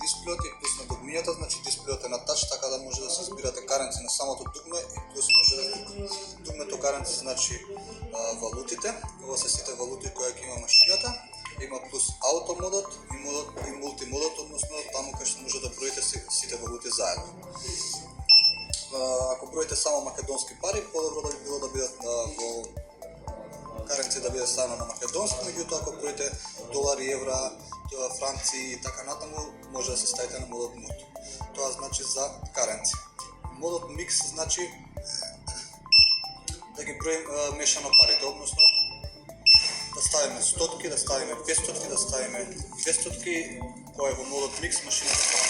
дисплеот и плюс на дугмињата, значи дисплеот е на тач, така да може да се избирате каренци на самото дугме и плюс може да дугмето каренци значи валутите. Ова се сите валути кои ќе има машината. Има плюс ауто модот и мултимодот, односно таму кај што може да броите сите валути заедно. Ако броите само македонски пари, подобро да би било да бидат во каренци да биде ставено на македонски, меѓутоа ако броите долари, евра, франци и така натаму, може да се ставите на модот мут. Тоа значи за каренци. Модот микс значи да ги броим мешано парите, односно да ставиме стотки, да ставиме 500, да ставиме 200, кој е во модот микс машината пак.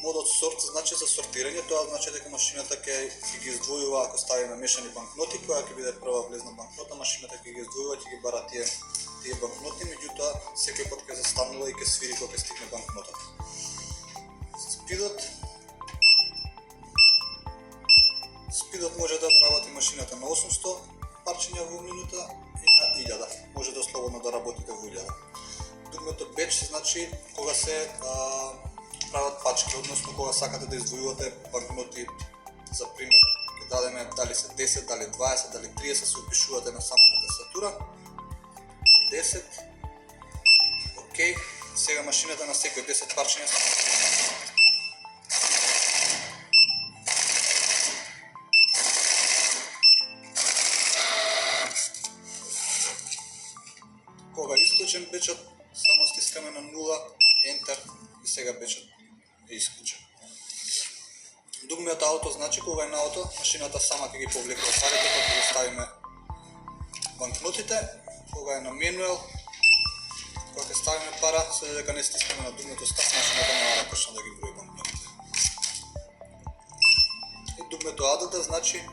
Модот сорт значи за сортирање, тоа значи дека машината ќе ги издвојува ако ставиме мешани банкноти, која ќе биде прва влезна банкнота, машината ќе ги издвојува, ќе ги бара тие банкноти, меѓутоа секој пат ќе застанува и ќе свири кога ќе стигне банкнотата. Спидот може да работи машината на 800 парчиња во минута и на 1000. Може да слободно да работите во 1000. Дугмето беч значи кога се прават пачки, односно кога сакате да издвојувате банкноти, за пример, ќе дадеме дали се 10, дали 20, дали 30, се упишувате на самата тастатура. 10. Океј, сега машината на секој 10 парчиња кога исклучен бечот, само стискаме на 0, ентер и сега бечот е исклучен. Дугмиот ауто значи кога е на ауто, машината сама ќе ги повлекува парите, кога ќе ставиме банкнотите. Кога е на менуел, кога ќе ставиме пара, се дека не стискаме на дугмето старт, машината нема да почне да ги брои банкнотите. И дугмето ADD значи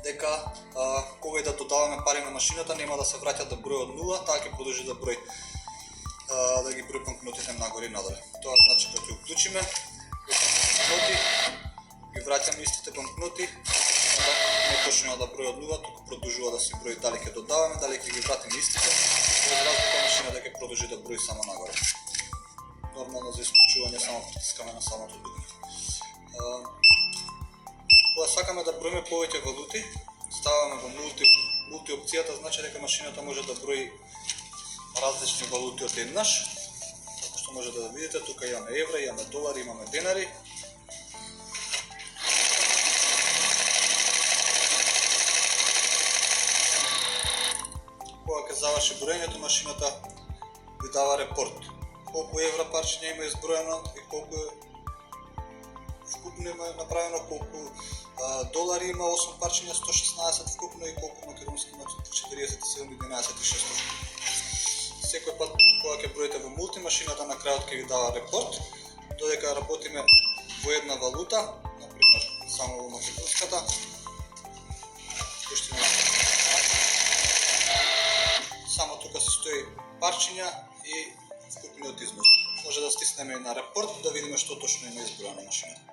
дека кога и да додаваме пари на машината, нема да се враќа да брои од 0, таа ќе продолжи да брои да ги брои банкнотите нагоре и надоле. Тоа значи кога ќе уклучиме банкноти, ги враќаме истите банкноти, да не почнува да брои од 0, туку продолжува да се брои дали ќе додаваме, дали ќе ги вратиме истите, од разлика машината ќе продолжи да брои само нагоре. Нормално за исклучување само притискаме на самото дугме. Кога сакаме да броиме повеќе валути, ставаме во мулти опцијата, значи дека машината може да брои различни валути од еднаш. Како што може да видите, тука имаме евра, имаме долари, имаме денари. Кога ќе заврши броењето, машината ви дава репорт. Колку евра парчиња има изброено и колку вкупно има направено, колку долари има 8 парчиња, 116 вкупно и колку македонски има 47, 11 и 6. Секој пат кога ќе броите во мулти, машината на крајот ќе ви дава репорт, додека работиме во една валута, например само во македонската, само тука се стои парчиња и вкупниот износ. Може да стиснеме и на репорт да видиме што точно има изброено на машината.